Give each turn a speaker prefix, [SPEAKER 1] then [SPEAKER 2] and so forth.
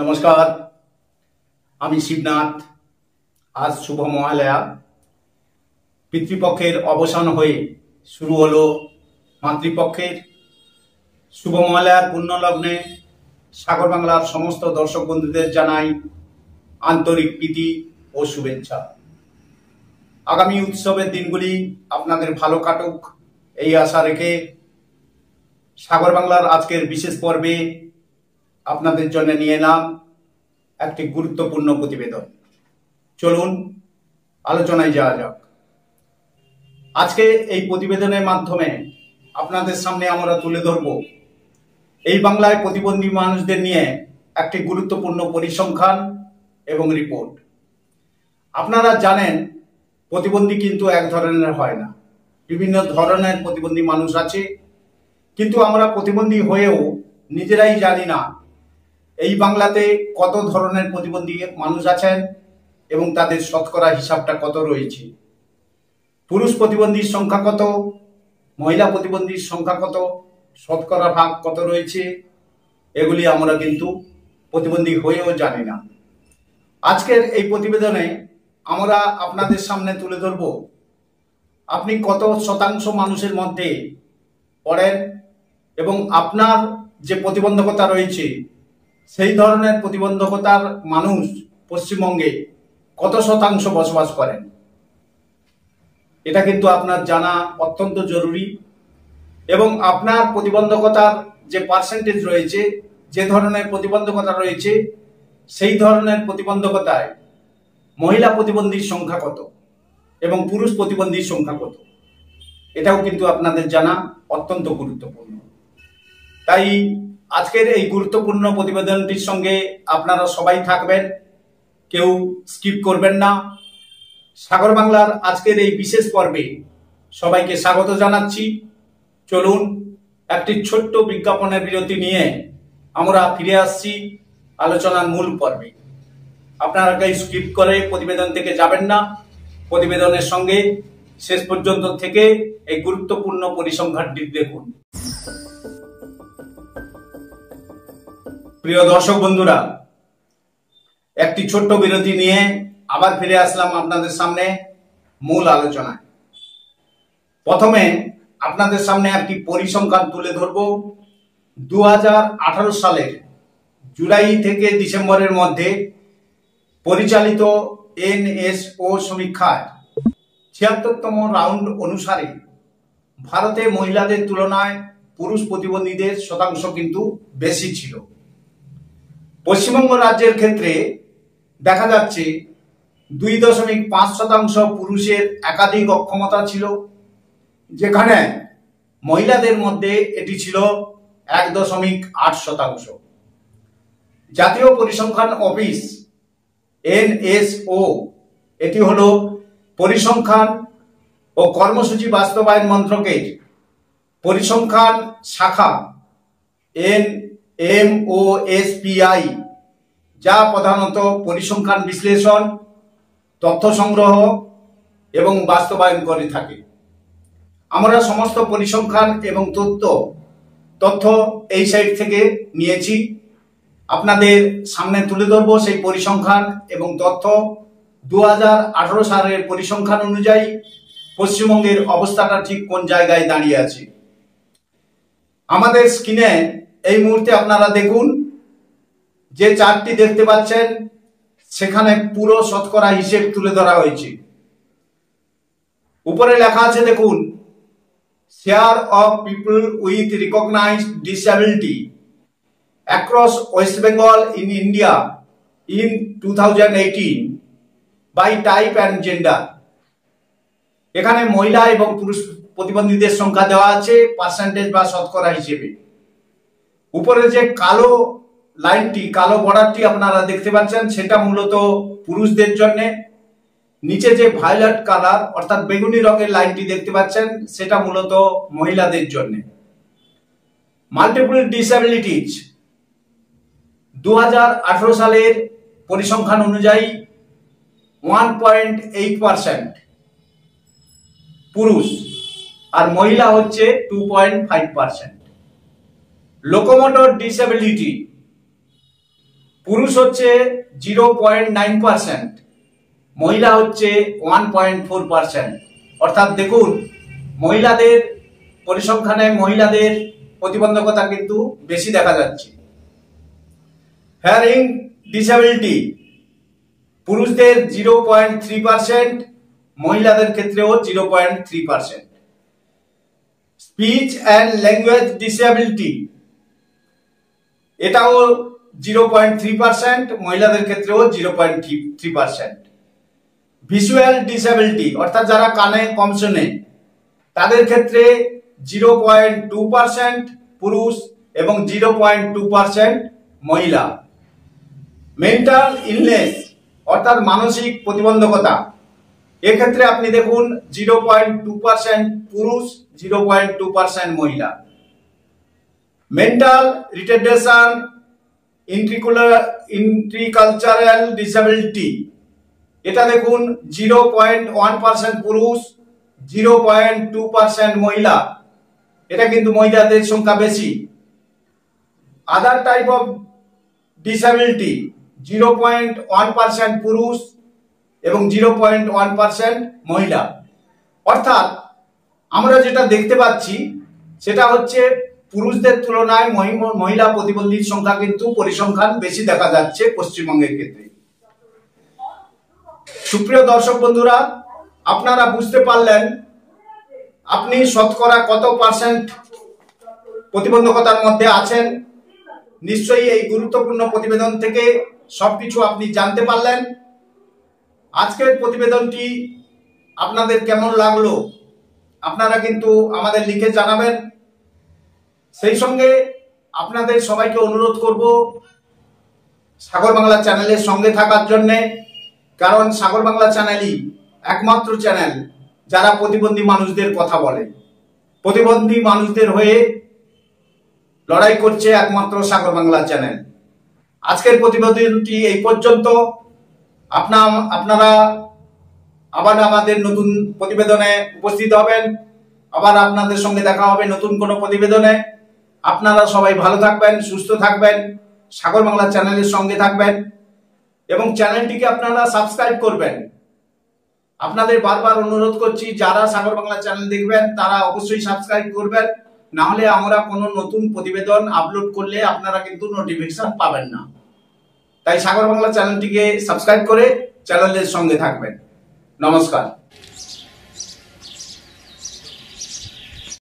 [SPEAKER 1] নমস্কার, আমি শিবনাথ। আজ শুভ মহালয়া। পিতৃপক্ষের অবসান হয়ে শুরু হলো মাতৃপক্ষের। শুভ মহালয়ার পুণ্যলগ্নে সাগর বাংলার সমস্ত দর্শক বন্ধুদের জানাই আন্তরিক প্রীতি ও শুভেচ্ছা। আগামী উৎসবের দিনগুলি আপনাদের ভালো কাটুক এই আশা রেখে সাগর বাংলার আজকের বিশেষ পর্বে আপনাদের জন্য নিয়ে এলাম একটি গুরুত্বপূর্ণ প্রতিবেদন। চলুন আলোচনায় যাওয়া যাক। আজকে এই প্রতিবেদনের মাধ্যমে আপনাদের সামনে আমরা তুলে ধরব এই বাংলায় প্রতিবন্ধী মানুষদের নিয়ে একটি গুরুত্বপূর্ণ পরিসংখ্যান এবং রিপোর্ট। আপনারা জানেন, প্রতিবন্ধী কিন্তু এক ধরনের হয় না, বিভিন্ন ধরনের প্রতিবন্ধী মানুষ আছে। কিন্তু আমরা প্রতিবন্ধী হয়েও নিজেরাই জানি না এই বাংলাতে কত ধরনের প্রতিবন্ধী মানুষ আছেন এবং তাদের শতকরা হিসাবটা কত রয়েছে। পুরুষ প্রতিবন্ধীর সংখ্যা কত, মহিলা প্রতিবন্ধীর সংখ্যা কত, শতকরা ভাগ কত রয়েছে, এগুলি আমরা কিন্তু প্রতিবন্ধী হয়েও জানি না। আজকের এই প্রতিবেদনে আমরা আপনাদের সামনে তুলে ধরব আপনি কত শতাংশ মানুষের মধ্যে পড়েন এবং আপনার যে প্রতিবন্ধকতা রয়েছে সেই ধরনের প্রতিবন্ধকতার মানুষ পশ্চিমবঙ্গে কত শতাংশ বসবাস করেন। এটা কিন্তু আপনার জানা অত্যন্ত জরুরি। এবং আপনার প্রতিবন্ধকতার যে পার্সেন্টেজ রয়েছে, যে ধরনের প্রতিবন্ধকতা রয়েছে, সেই ধরনের প্রতিবন্ধকতায় মহিলা প্রতিবন্ধীর সংখ্যা কত এবং পুরুষ প্রতিবন্ধীর সংখ্যা কত, এটাও কিন্তু আপনাদের জানা অত্যন্ত গুরুত্বপূর্ণ। তাই আজকের এই গুরুত্বপূর্ণ প্রতিবেদনটির সঙ্গে আপনারা সবাই থাকবেন, কেউ স্কিপ করবেন না। সাগর বাংলার আজকের এই বিশেষ পর্বে সবাইকে স্বাগত জানাচ্ছি। চলুন একটি ছোট্ট বিজ্ঞাপনের বিরতি নিয়ে আমরা ফিরে আসছি আলোচনার মূল পর্বে। আপনারা কেউ স্কিপ করে প্রতিবেদন থেকে যাবেন না, প্রতিবেদনের সঙ্গে শেষ পর্যন্ত থেকে এই গুরুত্বপূর্ণ পরিসংখ্যানটি দেখুন। প্রিয় দর্শক বন্ধুরা, একটি ছোট্ট বিরতি নিয়ে আবার ফিরে আসলাম আপনাদের সামনে মূল আলোচনায়। প্রথমে আপনাদের সামনে একটি পরিসংখ্যান তুলে ধরব। 2018 সালের জুলাই থেকে ডিসেম্বরের মধ্যে পরিচালিত এনএসও সমীক্ষায় 76তম রাউন্ড অনুসারে ভারতে মহিলাদের তুলনায় পুরুষ প্রতিবন্ধীদের শতাংশ কিন্তু বেশি ছিল। পশ্চিমবঙ্গ রাজ্যের ক্ষেত্রে দেখা যাচ্ছে 2.5% পুরুষের একাধিক অক্ষমতা ছিল, যেখানে মহিলাদের মধ্যে এটি ছিল 1.8%। জাতীয় পরিসংখ্যান অফিস এনএসও, এটি হলো পরিসংখ্যান ও কর্মসূচি বাস্তবায়ন মন্ত্রকের পরিসংখ্যান শাখা NMOSPI, যা প্রধানত পরিসংখ্যান বিশ্লেষণ, তথ্য সংগ্রহ এবং বাস্তবায়ন করে থাকে। আমরা সমস্ত পরিসংখ্যান এবং তথ্য এই সাইট থেকে নিয়েছি, আপনাদের সামনে তুলে ধরব সেই পরিসংখ্যান এবং তথ্য। 2018 সালের পরিসংখ্যান অনুযায়ী পশ্চিমবঙ্গের অবস্থাটা ঠিক কোন জায়গায় দাঁড়িয়ে আছে। আমাদের স্ক্রিনে এই মুহূর্তে আপনারা দেখুন, যে চার্টটি দেখতে পাচ্ছেন সেখানে পুরো শতকরা হিসেব তুলে ধরা হয়েছে। উপরে লেখা আছে দেখুন, share of people with recognised disability across West Bengal in India in 2018 by type and gender. এখানে মহিলা এবং পুরুষ প্রতিবন্ধীদের সংখ্যা দেওয়া আছে পার্সেন্টেজ বা শতকরা হিসেবে। উপরে যে কালো লাইনটি, কালো বর্ডারটি আপনারা দেখতে পাচ্ছেন, সেটা মূলত পুরুষদের জন্য। নিচে যে ভায়োলেট কালার অর্থাৎ বেগুনি রঙের লাইনটি দেখতে পাচ্ছেন, সেটা মূলত মহিলাদের জন্য। মাল্টিপল ডিসএবিলিটিজ 2018 সালের পরিসংখ্যান অনুযায়ী 1.8% পুরুষ আর মহিলা হচ্ছে 2.5%। লোকোমোটর ডিসএবিলিটি পুরুষ হচ্ছে 0.9%, মহিলা হচ্ছে 1.4%। অর্থাৎ দেখুন, মহিলাদের পরিসংখ্যানে মহিলাদের প্রতিবন্ধকতা কিন্তু বেশি দেখা যাচ্ছে। হিয়ারিং ডিসএবিলিটি পুরুষদের 0.3%, মহিলাদের ক্ষেত্রেও 0.3%। স্পিচ অ্যান্ড ল্যাঙ্গুয়েজ ডিসএবিলিটি এটাও 0.3%, মহিলাদের ক্ষেত্রেও 0.3%। ভিজুয়াল ডিসএবিলিটি অর্থাৎ যারা কানে কম শোনে তাদের ক্ষেত্রে 0.2% পুরুষ এবং 0.2% মহিলা। মেন্টাল ইলনেস অর্থাৎ মানসিক প্রতিবন্ধকতা, এক্ষেত্রে আপনি দেখুন 0.2% পুরুষ, 0.2% মহিলা। মেন্টাল রিটার্ডেশন ইন্ট্রিকালচারাল ডিসএবিলিটি, এটা দেখুন 0.1% পুরুষ, 0.2% মহিলা। এটা কিন্তু মহিলাদের সংখ্যা বেশি। আদার টাইপ অফ ডিসএবিলিটি 0.1% পুরুষ এবং 0.1% মহিলা। অর্থাৎ আমরা যেটা দেখতে পাচ্ছি সেটা হচ্ছে পুরুষদের তুলনায় মহিলা প্রতিবন্ধীর সংখ্যা কিন্তু পরিসংখ্যান বেশি দেখা যাচ্ছে পশ্চিমবঙ্গের ক্ষেত্রে। সুপ্রিয় দর্শক বন্ধুরা, আপনারা বুঝতে পারলেন আপনি শতকরা কত পার্সেন্ট প্রতিবন্ধকতার মধ্যে আছেন। নিশ্চয়ই এই গুরুত্বপূর্ণ প্রতিবেদন থেকে সবকিছু আপনি জানতে পারলেন। আজকের প্রতিবেদনটি আপনাদের কেমন লাগলো আপনারা কিন্তু আমাদের লিখে জানাবেন। সেই সঙ্গে আপনাদের সবাইকে অনুরোধ করব সাগর বাংলা চ্যানেলের সঙ্গে থাকার জন্যে, কারণ সাগর বাংলা চ্যানেলই একমাত্র চ্যানেল যারা প্রতিবন্ধী মানুষদের কথা বলে। প্রতিবন্ধী মানুষদের হয়ে লড়াই করছে একমাত্র সাগর বাংলা চ্যানেল। আজকের প্রতিবেদনটি এই পর্যন্ত। আপনারা আবার আমাদের নতুন প্রতিবেদনে উপস্থিত হবেন। আবার আপনাদের সঙ্গে দেখা হবে নতুন কোনো প্রতিবেদনে। আপনারা সবাই ভালো থাকবেন, সুস্থ থাকবেন, সাগর বাংলা চ্যানেলের সঙ্গে থাকবেন এবং চ্যানেলটিকে আপনারা সাবস্ক্রাইব করবেন। আপনাদের বারবার অনুরোধ করছি, যারা সাগর বাংলা চ্যানেল দেখবেন তারা অবশ্যই সাবস্ক্রাইব করবেন, না হলে আমরা কোনো নতুন প্রতিবেদন আপলোড করলে আপনারা কিন্তু নোটিফিকেশন পাবেন না। তাই সাগর বাংলা চ্যানেলটিকে সাবস্ক্রাইব করে চ্যানেলের সঙ্গে থাকবেন। নমস্কার।